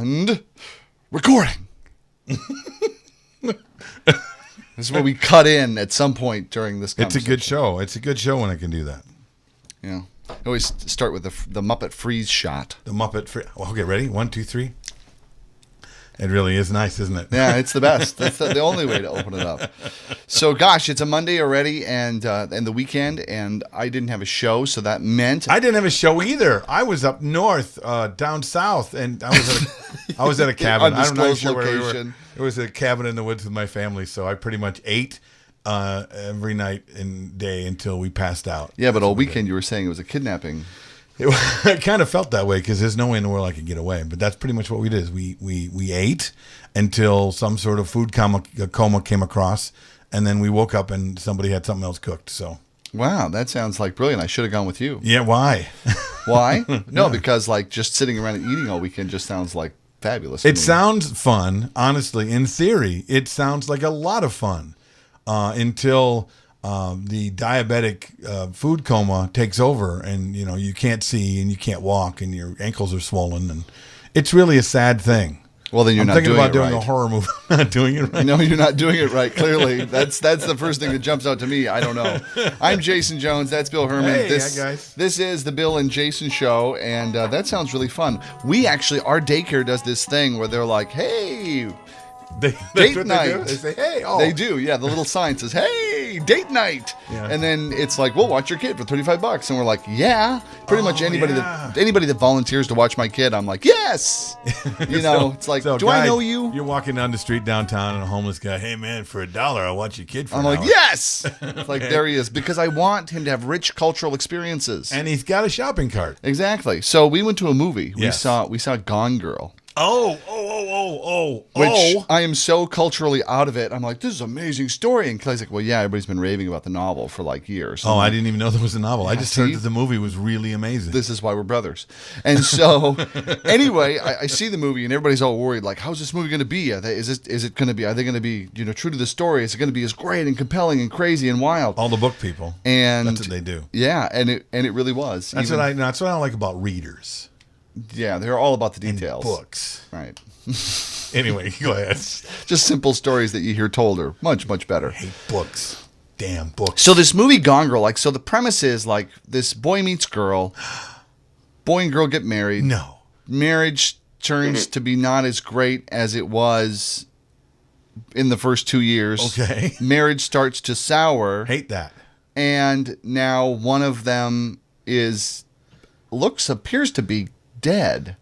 And recording. This is where we cut in at some point during this conversation. It's a good show. It's a good show when I can do that. Yeah. I always start with the Muppet freeze shot. The Muppet freeze. Okay, ready? 1, 2, 3. It really is nice, isn't it? Yeah, it's the best. That's the only way to open it up. So, gosh, it's a Monday already, and the weekend, and I didn't have a show, so that meant I didn't have a show either. I was up north, down south, and I was at a cabin. I don't know where we were. It was a cabin in the woods with my family, so I pretty much ate every night and day until we passed out. Yeah, but all weekend you were saying it was a kidnapping. It kind of felt that way because there's no way in the world I could get away. But that's pretty much what we did. Is we ate until some sort of food coma came across, and then we woke up and somebody had something else cooked. So wow, that sounds like brilliant. I should have gone with you. Yeah, why? Why? No, because like just sitting around and eating all weekend just sounds like fabulous. It sounds fun, honestly. In theory, it sounds like a lot of fun until the diabetic food coma takes over, and you can't see and you can't walk and your ankles are swollen, and it's really a sad thing. Well, then I'm not thinking about doing a horror movie. I'm not doing it right. No, you're not doing it right. Clearly, that's the first thing that jumps out to me. I don't know. I'm Jason Jones. That's Bill Hermann. Hey, guys. This is the Bill and Jason show, and that sounds really fun. Our daycare does this thing where they're like, "Hey, date night." They say, "Hey," They do. Yeah, the little sign says, "Hey, date night," and then it's like, "Well, watch your kid for $35," and we're like, "Yeah." Pretty much anybody that volunteers to watch my kid, I'm like, "Yes." It's like, "Do I know you?" You're walking down the street downtown, and a homeless guy, "Hey man, for $1, I'll watch your kid for." I'm an like, hour. "Yes." It's like there he is, because I want him to have rich cultural experiences, and he's got a shopping cart. Exactly. So we went to a movie. Yes. We saw Gone Girl. Which I am so culturally out of it. I'm like, this is an amazing story. And Clay's like, well, yeah, everybody's been raving about the novel for like years. Oh, I didn't even know there was a novel. Yeah, I just heard that the movie was really amazing. This is why we're brothers. And so, anyway, I see the movie and everybody's all worried. Like, how's this movie going to be? Are they going to be true to the story? Is it going to be as great and compelling and crazy and wild? All the book people. And that's what they do. Yeah, and it really was. That's what I like about readers. Yeah, they're all about the details. And books. Right. Anyway, go ahead. Just simple stories that you hear told are much, much better. I hate books. Damn books. So this movie Gone Girl, so the premise is like this boy meets girl, boy and girl get married. No. Marriage turns to be not as great as it was in the first 2 years. Okay. Marriage starts to sour. Hate that. And now one of them appears to be dead.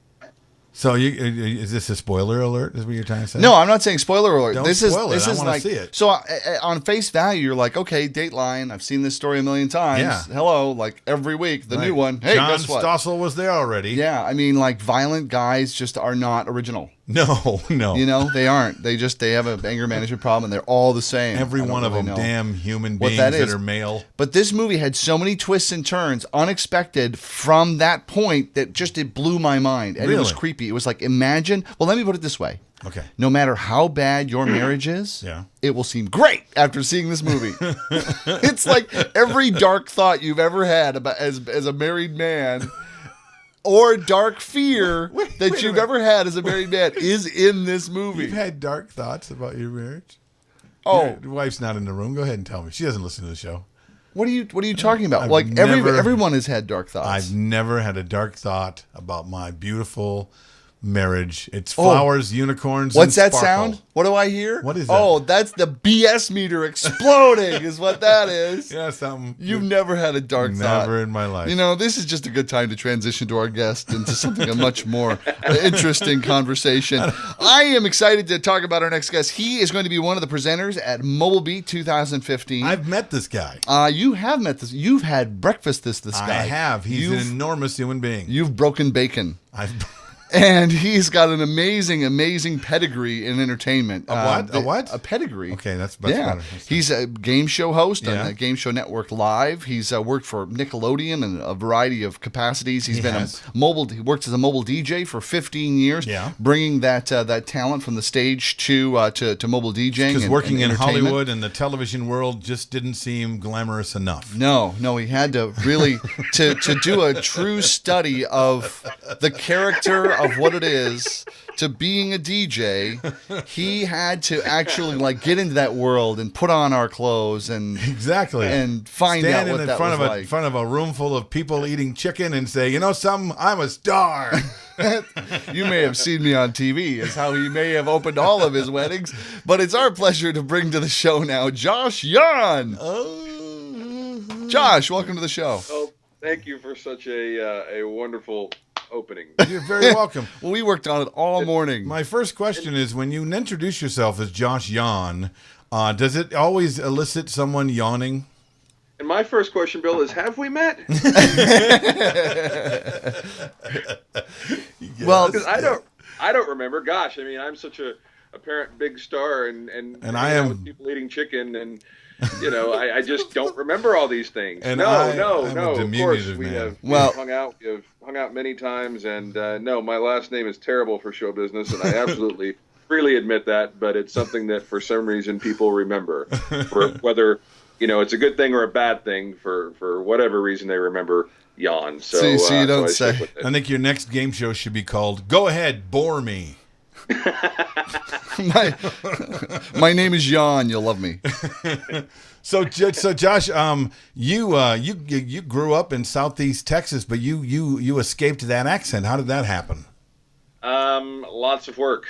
So is this a spoiler alert? Is what you're trying to say? No, I'm not saying spoiler alert. Don't this spoil is it. I want like, to see it. So on face value, you're like, okay, Dateline. I've seen this story a million times. Yeah. Hello, like every week, the new one. Hey, John guess what? Stossel was there already. Yeah, I mean, like violent guys just are not original. No. They aren't. They have an anger management problem, and they're all the same. Every one of them, damn human beings that are male. But this movie had so many twists and turns, unexpected from that point, that just it blew my mind, and It was creepy. It was like, imagine. Well, let me put it this way. Okay. No matter how bad your marriage is, yeah, it will seem great after seeing this movie. It's like every dark thought you've ever had about as a married man. Or dark fear that you've ever had as a married man is in this movie. You've had dark thoughts about your marriage? Oh, your wife's not in the room. Go ahead and tell me. She doesn't listen to the show. What are you talking about? Everyone has had dark thoughts. I've never had a dark thought about my beautiful marriage. It's flowers, unicorns, What's and that sound? What do I hear? What is that? Oh, that's the BS meter exploding is what that is. Yeah, something. You've never had a dark thought. Never in my life. This is just a good time to transition to our guest into something a much more interesting conversation. I am excited to talk about our next guest. He is going to be one of the presenters at Mobile Beat 2015. I've met this guy. You have met this. You've had breakfast this guy. I have. He's an enormous human being. You've broken bacon. And he's got an amazing pedigree in entertainment. A what? A pedigree. Okay, that's better. He's a game show host on the Game Show Network Live. He's worked for Nickelodeon in a variety of capacities. He worked as a mobile DJ for 15 years, bringing that talent from the stage to mobile DJing. Because working in Hollywood and the television world just didn't seem glamorous enough. No, he had to really to do a true study of the character of what it is to being a DJ, he had to actually like get into that world and put on our clothes and and find out what that was like. In front of a room full of people eating chicken and say, you know something, I'm a star. You may have seen me on TV, is how he may have opened all of his weddings. But it's our pleasure to bring to the show now Josh Yawn. Josh, welcome to the show. Oh, thank you for such a wonderful opening. You're very welcome. Well, we worked on it all morning. My first question is, when you introduce yourself as Josh Yawn, does it always elicit someone yawning? And my first question, Bill, is: have we met? Well, because I don't remember. Gosh, I mean, I'm such a apparent big star, and I am with people eating chicken, and I just don't remember all these things. And no. I'm a Of course, we man. have hung out. We have hung out many times, and no, my last name is terrible for show business, and I absolutely freely admit that. But it's something that for some reason people remember, for whether it's a good thing or a bad thing. For whatever reason, they remember Yawn. So, so you don't say. I think your next game show should be called "Go Ahead, Bore Me." My name is Yawn. You'll love me. So Josh, you grew up in Southeast Texas, but you escaped that accent. How did that happen? Lots of work.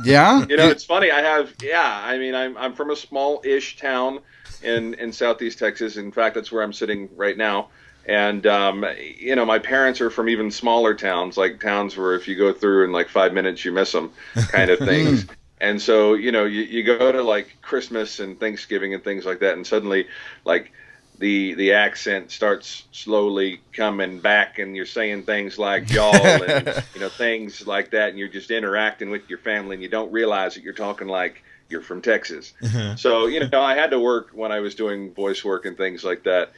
Yeah. It's funny. I'm from a small-ish town in Southeast Texas. In fact, that's where I'm sitting right now. And, my parents are from even smaller towns, like towns where if you go through in like 5 minutes, you miss them kind of things. And so, you go to like Christmas and Thanksgiving and things like that. And suddenly like the accent starts slowly coming back and you're saying things like y'all and, things like that. And you're just interacting with your family and you don't realize that you're talking like you're from Texas. So, I had to work when I was doing voice work and things like that.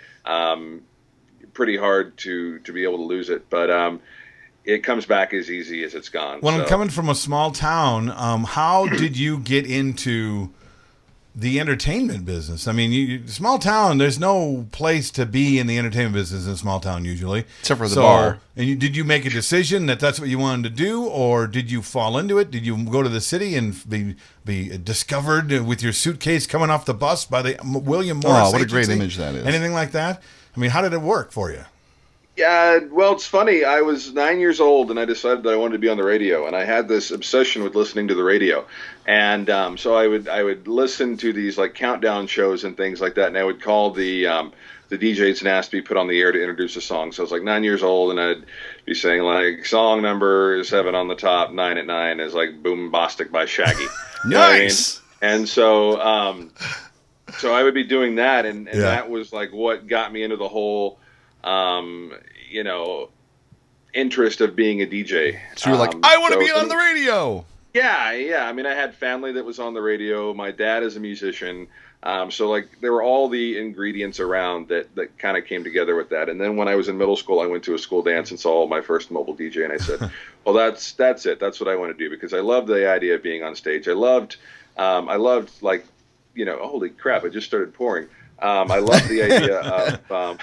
Pretty hard to be able to lose it, but it comes back as easy as it's gone. Well, I'm coming from a small town. How did you get into the entertainment business? I mean, small town, there's no place to be in the entertainment business in a small town usually. Except for the bar. And did you make a decision that that's what you wanted to do, or did you fall into it? Did you go to the city and be discovered with your suitcase coming off the bus by the William Morris Oh, what agency? a great image that is. Anything like that? I mean, how did it work for you? Yeah, well, it's funny. I was 9 years old, and I decided that I wanted to be on the radio, and I had this obsession with listening to the radio. And so I would listen to these like countdown shows and things like that, and I would call the DJs and ask to be put on the air to introduce a song. So I was like 9 years old, and I'd be saying like song number 7 on the top, 9 at 9 is like Boombastic by Shaggy. Nice. And so so I would be doing that, and that was like what got me into the whole, interest of being a DJ. So you're like, I want to be on the radio. Yeah. I mean, I had family that was on the radio. My dad is a musician. So like there were all the ingredients around that kind of came together with that. And then when I was in middle school, I went to a school dance and saw my first mobile DJ, and I said, well, that's it. That's what I want to do, because I loved the idea of being on stage. I loved like, holy crap, it just started pouring. I love the idea of,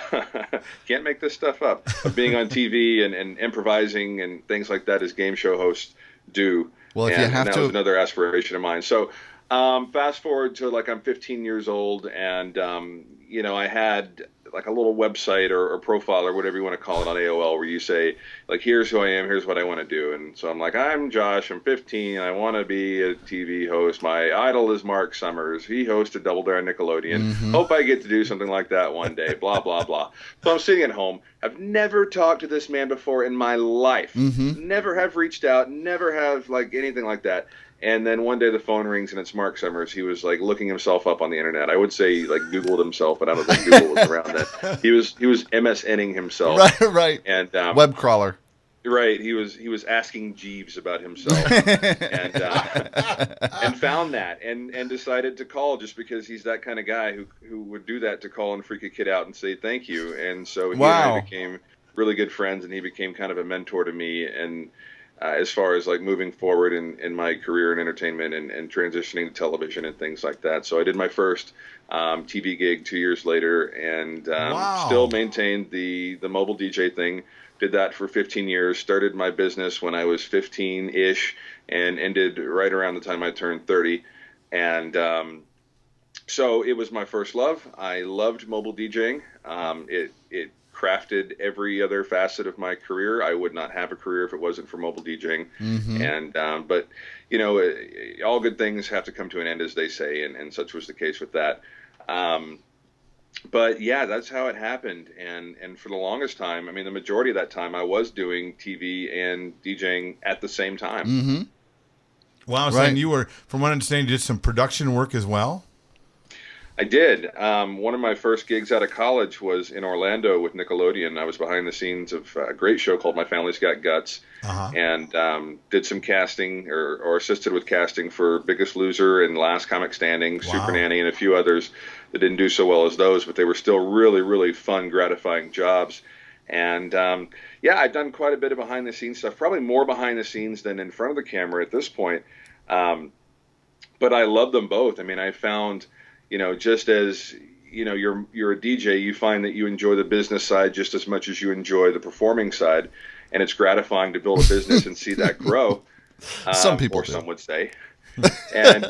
can't make this stuff up, of being on TV and improvising and things like that as game show hosts do. Well, if you have that to, was another aspiration of mine. So fast forward to like I'm 15 years old, and I had like a little website or profile or whatever you want to call it on AOL, where you say like, here's who I am, here's what I want to do. And so I'm like, I'm Josh, I'm 15, I want to be a TV host. My idol is Mark Summers. He hosted Double Dare on Nickelodeon. Hope I get to do something like that one day, blah, blah, blah. So I'm sitting at home. I've never talked to this man before in my life. Never have reached out, never have like anything like that. And then one day the phone rings and it's Mark Summers. He was like looking himself up on the internet. I would say like Googled himself, but I don't think Google was around then. He was MSNing himself. Right. And web crawler. Right. He was asking Jeeves about himself, and found that and decided to call, just because he's that kind of guy who would do that, to call and freak a kid out and say thank you. And so he and I became really good friends, and he became kind of a mentor to me. And as far as like moving forward in my career in entertainment and transitioning to television and things like that. So I did my first TV gig 2 years later, and still maintained the mobile DJ thing Did that for 15 years. Started my business when I was 15-ish and ended right around the time I turned 30. And so it was my first love. I loved mobile DJing. It crafted every other facet of my career. I would not have a career if it wasn't for mobile DJing. And but you know, all good things have to come to an end, as they say, and such was the case with that. But yeah, that's how it happened. And for the longest time, I mean, the majority of that time, I was doing TV and DJing at the same time. Wow, so you were, from what I understand, you did some production work as well? I did. One of my first gigs out of college was in Orlando with Nickelodeon. I was behind the scenes of a great show called My Family's Got Guts, and did some casting or assisted with casting for Biggest Loser and Last Comic Standing, Super Nanny, and a few others that didn't do so well as those, but they were still really, really fun, gratifying jobs. And yeah, I've done quite a bit of behind the scenes stuff, probably more behind the scenes than in front of the camera at this point. But I love them both. I mean, I found, you know, just as, you know, you're a DJ, you find that you enjoy the business side just as much as you enjoy the performing side. And it's gratifying to build a business and see that grow. Some people or do. some would say. And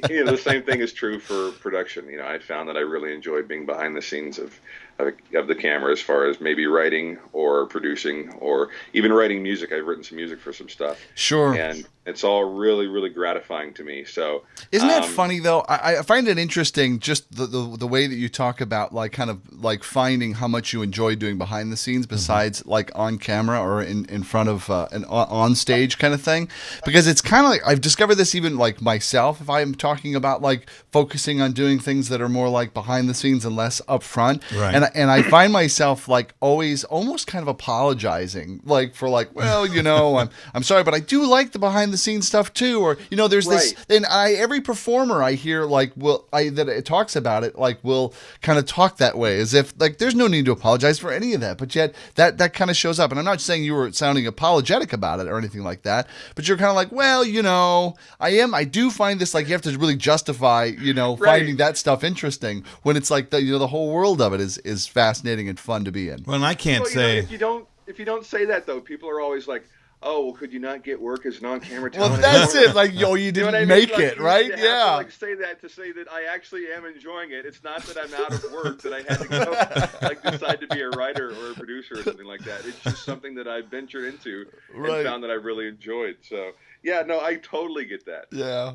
you know, the same thing is true for production. You know, I found that I really enjoyed being behind the scenes of the camera, as far as maybe writing or producing or even writing music. I've written some music for some stuff. Sure. And it's all really, really gratifying to me. So isn't that funny though? I find it interesting, just the way that you talk about, like, kind of like finding how much you enjoy doing behind the scenes besides like on camera or in front of an on stage kind of thing, because it's kind of like, I've discovered this even like myself, if I'm talking about like focusing on doing things that are more like behind the scenes and less up front. Right. And I find myself like always almost kind of apologizing, like for like, well, you know, I'm sorry, but I do like the behind the scenes stuff too. Or, you know, there's this, and every performer I hear like that it talks about it, like will kind of talk that way, as if like there's no need to apologize for any of that, but yet that kind of shows up. And I'm not saying you were sounding apologetic about it or anything like that, but you're kind of like, well, you know, I do find this, like, you have to really justify, you know, finding that stuff interesting when it's like the, you know, the whole world of it is fascinating and fun to be in. Well, and I can't say, know, if you don't say that though, people are always like, oh, well, could you not get work as an on-camera talent? Well, that's it. Like, yo, you didn't make it, right? You have to, say that to say that I actually am enjoying it. It's not that I'm out of work, that I had to go, like, decide to be a writer or a producer or something like that. It's just something that I ventured into and found that I really enjoyed. So, yeah, no, I totally get that. Yeah.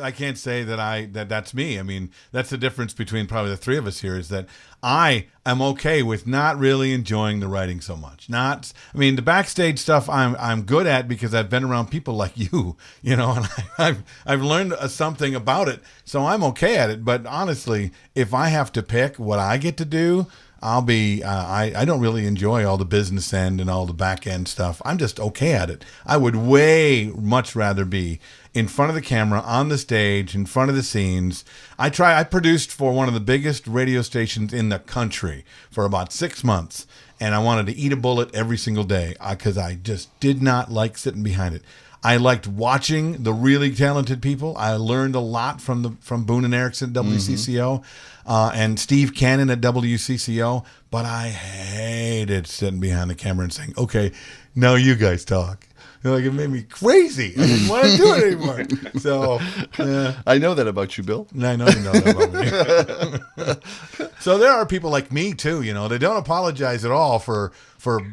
I can't say that that's me. I mean, that's the difference between probably the three of us here, is that I am okay with not really enjoying the writing so much. I mean, the backstage stuff I'm good at because I've been around people like you know, and I've learned something about it, so I'm okay at it. But honestly, if I have to pick what I get to do, I'll be, I don't really enjoy all the business end and all the back end stuff. I'm just okay at it. I would way much rather be in front of the camera, on the stage, in front of the scenes. I produced for one of the biggest radio stations in the country for about 6 months, and I wanted to eat a bullet every single day because I just did not like sitting behind it. I liked watching the really talented people. I learned a lot from Boone and Erickson at WCCO and Steve Cannon at WCCO, but I hated sitting behind the camera and saying, okay, now you guys talk. Like, it made me crazy. I didn't want to do it anymore. So, I know that about you, Bill. I know you know that about me. So there are people like me too, you know, they don't apologize at all for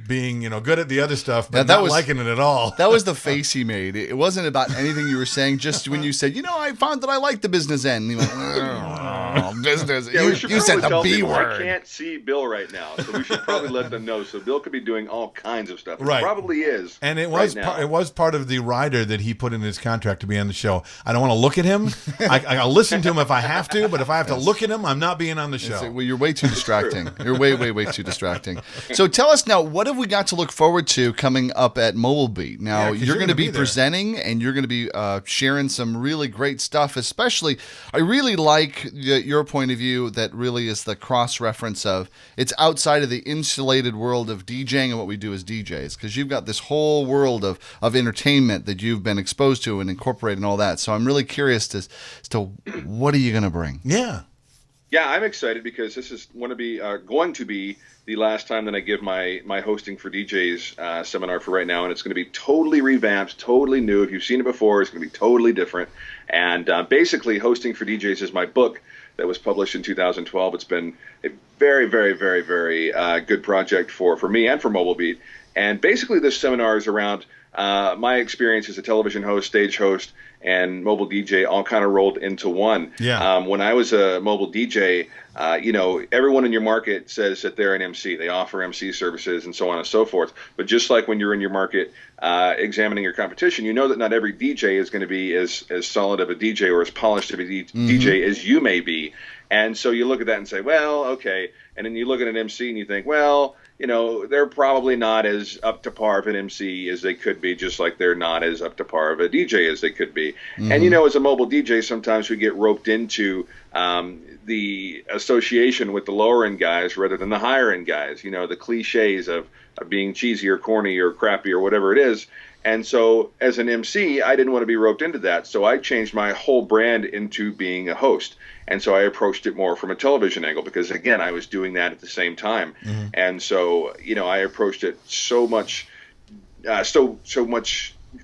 being, you know, good at the other stuff, but not liking it at all. That was the face he made. It wasn't about anything you were saying. Just when you said, you know, I found that I like the business end. And he went, business. Yeah, you said the B word. I can't see Bill right now, so we should probably let them know. So Bill could be doing all kinds of stuff. Right. Probably is. And it was it was part of the rider that he put in his contract to be on the show. I don't want to look at him. I'll listen to him if I have to, but if I have to look at him, I'm not being on the show. Well, you're way too distracting. You're way too distracting. So tell us now, what have we got to look forward to coming up at Mobile Beat? Now, you're going to be presenting, and you're going to be sharing some really great stuff. Especially, I really like your point of view that really is the cross-reference of it's outside of the insulated world of DJing and what we do as DJs, because you've got this whole world of entertainment that you've been exposed to and incorporated and all that. So I'm really curious as to what are you going to bring? Yeah. Yeah, I'm excited because this is going to be the last time that I give my hosting for DJs seminar for right now, and it's going to be totally revamped, totally new. If you've seen it before, it's going to be totally different. And basically, Hosting for DJs is my book that was published in 2012. It's been a very, very, very, very good project for me and for Mobile Beat. And basically, this seminar is around my experience as a television host, stage host, and mobile DJ all kind of rolled into one. Yeah. When I was a mobile DJ, everyone in your market says that they're an MC. They offer MC services and so on and so forth. But just like when you're in your market examining your competition, you know that not every DJ is going to be as solid of a DJ or as polished of a DJ as you may be. And so you look at that and say, well, okay. And then you look at an MC and you think, well, they're probably not as up to par of an MC as they could be, just like they're not as up to par of a DJ as they could be. And, as a mobile DJ, sometimes we get roped into the association with the lower-end guys rather than the higher-end guys, the cliches of being cheesy or corny or crappy or whatever it is. And so as an MC, I didn't want to be roped into that. So I changed my whole brand into being a host. And so I approached it more from a television angle because, again, I was doing that at the same time. And so, I approached it so much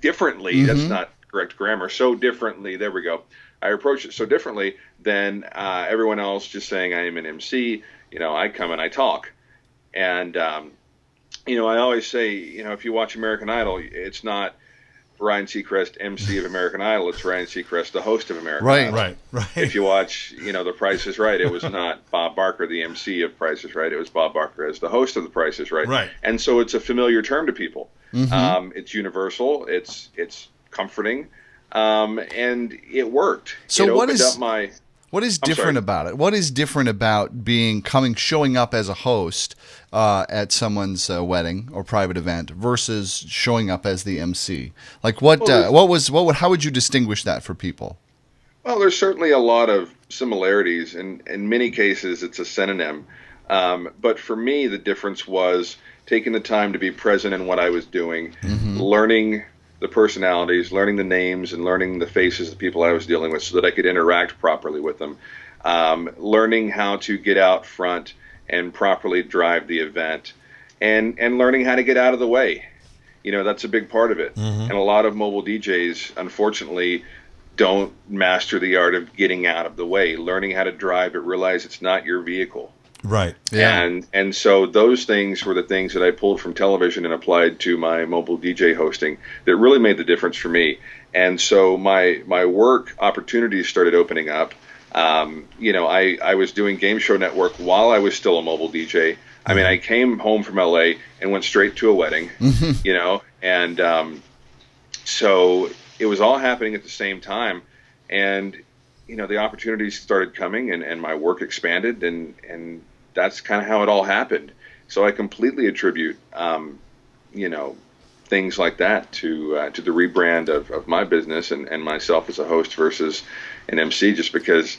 differently. That's not correct grammar. So differently. There we go. I approached it so differently than everyone else just saying I am an MC. I come and I talk. And, I always say, if you watch American Idol, it's not Ryan Seacrest, MC of American Idol. It's Ryan Seacrest, the host of American Idol. Right. If you watch, The Price is Right, it was not Bob Barker, the MC of Price is Right. It was Bob Barker as the host of The Price is Right. Right. And so it's a familiar term to people. It's universal. It's comforting. And it worked. So what is different about it? What is different about showing up as a host at someone's wedding or private event versus showing up as the MC? Like how would you distinguish that for people? Well, there's certainly a lot of similarities. In many cases, it's a synonym. But for me, the difference was taking the time to be present in what I was doing, learning the personalities, learning the names, and learning the faces of the people I was dealing with so that I could interact properly with them, learning how to get out front and properly drive the event, and learning how to get out of the way. That's a big part of it. And a lot of mobile DJs, unfortunately, don't master the art of getting out of the way, learning how to drive, but realize it's not your vehicle. Right. Yeah. And so those things were the things that I pulled from television and applied to my mobile DJ hosting that really made the difference for me. And so my work opportunities started opening up. I was doing Game Show Network while I was still a mobile DJ. I mean, I came home from LA and went straight to a wedding, and so it was all happening at the same time. And, the opportunities started coming and my work expanded and that's kind of how it all happened. So I completely attribute, things like that to the rebrand of my business and myself as a host versus an MC, just because,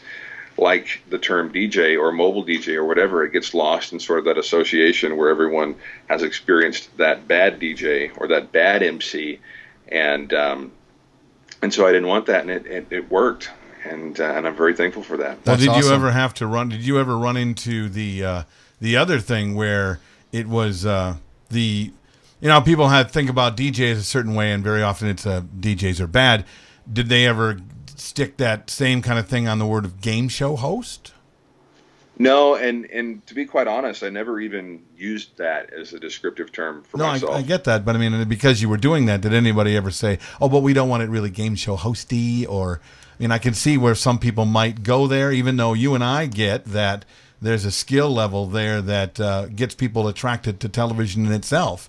like the term DJ or mobile DJ or whatever, it gets lost in sort of that association where everyone has experienced that bad DJ or that bad MC, and so I didn't want that, and it worked. And I'm very thankful for that. Well, did you ever have to run? Did you ever run into the other thing where it was people think about DJs a certain way, and very often it's DJs are bad. Did they ever stick that same kind of thing on the word of game show host? No, and to be quite honest, I never even used that as a descriptive term for myself. I get that, but I mean, because you were doing that, did anybody ever say, "Oh, but we don't want it really game show hosty"? Or, I can see where some people might go there, even though you and I get that there's a skill level there that gets people attracted to television in itself.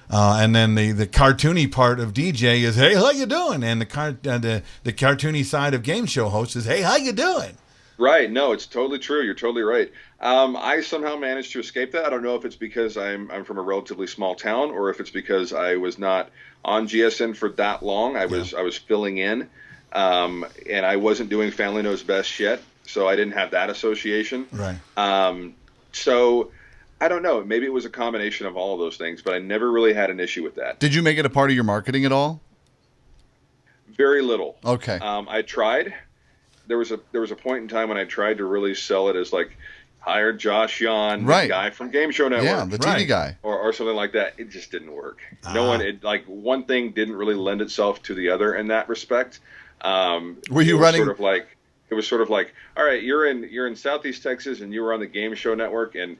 And then the cartoony part of DJ is, "Hey, how you doing?" And the cartoony side of game show host is, "Hey, how you doing?" Right. No, it's totally true. You're totally right. I somehow managed to escape that. I don't know if it's because I'm from a relatively small town or if it's because I was not on GSN for that long. I was filling in, and I wasn't doing Family Knows Best yet, so I didn't have that association. Right. So I don't know. Maybe it was a combination of all of those things, but I never really had an issue with that. Did you make it a part of your marketing at all? Very little. Okay. I tried. there was a point in time when I tried to really sell it as like, hire Josh Yawn, the guy from Game Show Network. Yeah, the TV guy. Or something like that. It just didn't work. No one, one thing didn't really lend itself to the other in that respect. Were you running? It was sort of like, all right, you're in Southeast Texas and you were on the Game Show Network and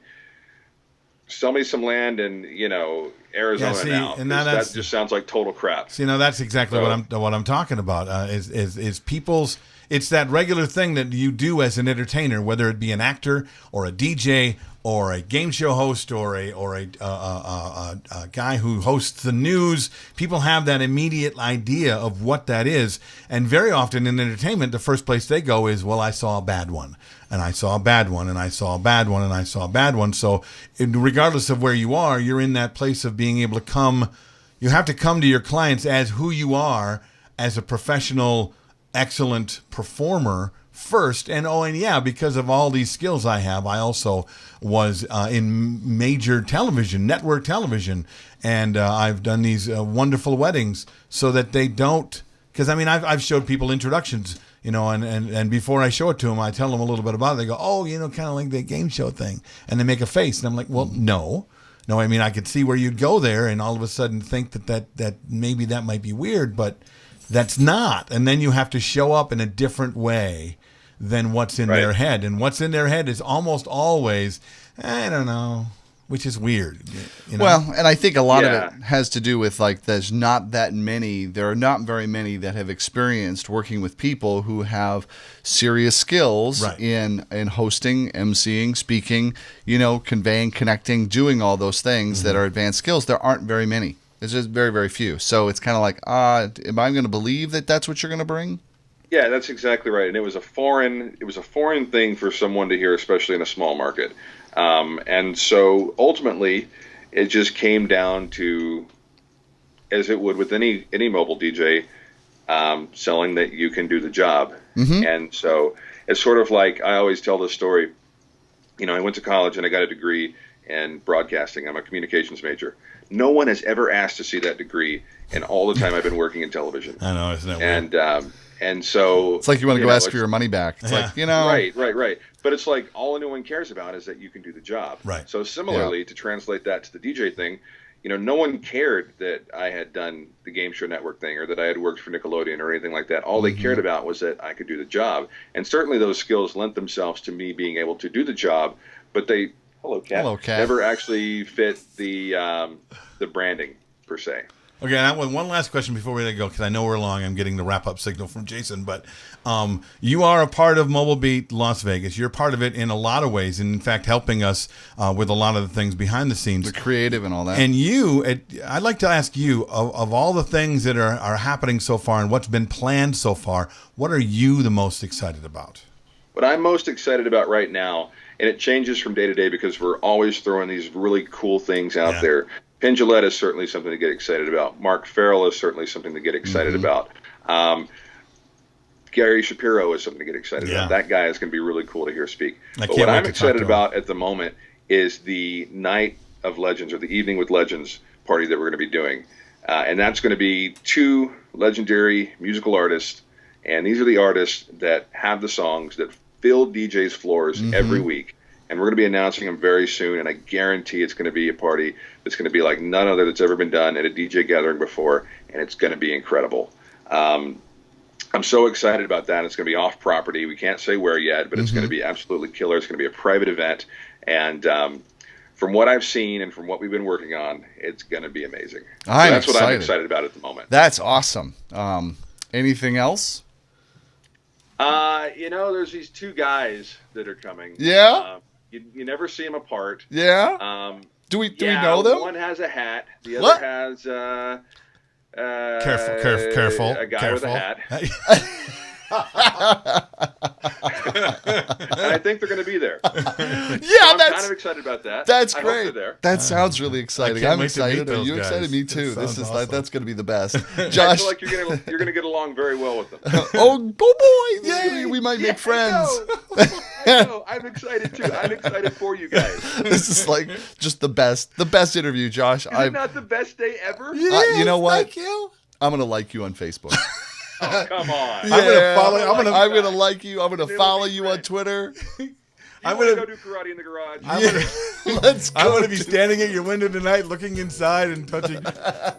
sell me some land in, Arizona now. And that just sounds like total crap. See, now that's exactly what I'm talking about. Is people's. It's that regular thing that you do as an entertainer, whether it be an actor or a DJ or a game show host or a guy who hosts the news. People have that immediate idea of what that is, and very often in entertainment, the first place they go is, well, I saw a bad one, and I saw a bad one, and I saw a bad one, and I saw a bad one. So, regardless of where you are, you're in that place of being able to come. You have to come to your clients as who you are as a professional, excellent performer first. And because of all these skills I have, I also was in major television, network television, and I've done these wonderful weddings so that they don't, because I've showed people introductions, and before I show it to them, I tell them a little bit about it. They go, kind of like the game show thing, and they make a face, and I'm like, well, no, I could see where you'd go there, and all of a sudden think that maybe that might be weird, but that's not. And then you have to show up in a different way than what's in their head. And what's in their head is almost always, I don't know, which is weird. Well, and I think a lot of it has to do with there are not very many that have experienced working with people who have serious skills in hosting, emceeing, speaking, conveying, connecting, doing all those things that are advanced skills. There aren't very many. There's just very, very few. So it's kind of like, am I going to believe that that's what you're going to bring? Yeah, that's exactly right. And it was a foreign thing for someone to hear, especially in a small market. And so ultimately, it just came down to, as it would with any mobile DJ, selling that you can do the job. Mm-hmm. And so it's sort of like, I always tell this story. I went to college and I got a degree in broadcasting. I'm a communications major. No one has ever asked to see that degree in all the time I've been working in television. I know, isn't that weird? And so it's like you want to go ask for your money back. It's like, Right. But it's like all anyone cares about is that you can do the job. Right. So similarly, to translate that to the DJ thing, no one cared that I had done the Game Show Network thing or that I had worked for Nickelodeon or anything like that. All they cared about was that I could do the job. And certainly those skills lent themselves to me being able to do the job, but they Hello, Cat. Never actually fit the branding per se. Okay, and one last question before we let go, because I know we're long. I'm getting the wrap-up signal from Jason, but you are a part of Mobile Beat Las Vegas. You're part of it in a lot of ways, and in fact, helping us with a lot of the things behind the scenes, the creative and all that. And I'd like to ask you, of all the things that are happening so far and what's been planned so far, what are you the most excited about? What I'm most excited about right now, and it changes from day to day because we're always throwing these really cool things out there. Pendulette is certainly something to get excited about. Mark Farrell is certainly something to get excited about. Gary Shapiro is something to get excited about. That guy is going to be really cool to hear speak. But what I'm excited about at the moment is the Night of Legends, or the Evening with Legends party that we're going to be doing. And that's going to be 2 legendary musical artists. And these are the artists that have the songs that fill DJs' floors every week. And we're going to be announcing them very soon, and I guarantee it's going to be a party that's going to be like none other that's ever been done at a DJ gathering before, and it's going to be incredible. I'm so excited about that. It's going to be off property. We can't say where yet, but it's going to be absolutely killer. It's going to be a private event, and from what I've seen and from what we've been working on, it's going to be amazing. That's what I'm excited about at the moment. That's awesome. Anything else? There's these 2 guys that are coming. Yeah? You never see them apart. Yeah? Do we know them? One has a hat. The other has careful. A guy with a hat. And I think they're going to be there. I'm kind of excited about that. That's I great. hope they're there. That sounds really exciting. I'm excited. Are you excited? Me too. This is awesome. That's going to be the best. Josh, I feel like you're going to get along very well with them. Oh boy! Yay! We might make friends. I know. I'm excited too. I'm excited for you guys. This is like just the best interview, Josh. Is it not the best day ever? You know what? Thank you. I'm going to like you on Facebook. Oh, come on. I'm gonna like you. I'm gonna follow you on Twitter. I'm gonna go do karate in the garage. I'm gonna be standing at your window tonight, looking inside and touching.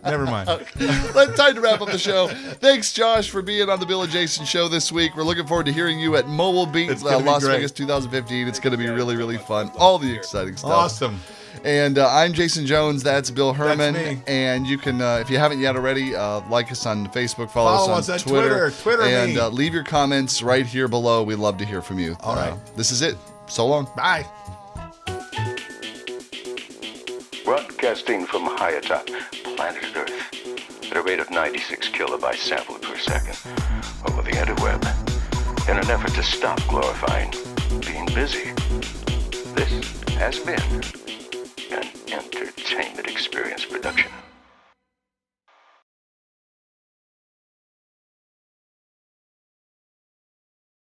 Never mind. Time to wrap up the show. Thanks, Josh, for being on the Bill and Jason Show this week. We're looking forward to hearing you at Mobile Beat Las Vegas 2015. It's gonna be really, really fun. All the exciting stuff. Awesome. And I'm Jason Jones. That's Bill Herman. That's me. And you can, if you haven't yet already, like us on Facebook, follow us on Twitter. And leave your comments right here below. We'd love to hear from you. All right. This is it. So long. Bye. Broadcasting from high atop planet Earth at a rate of 96 kilobytes sample per second over the interweb in an effort to stop glorifying being busy. This has been an entertainment experience production.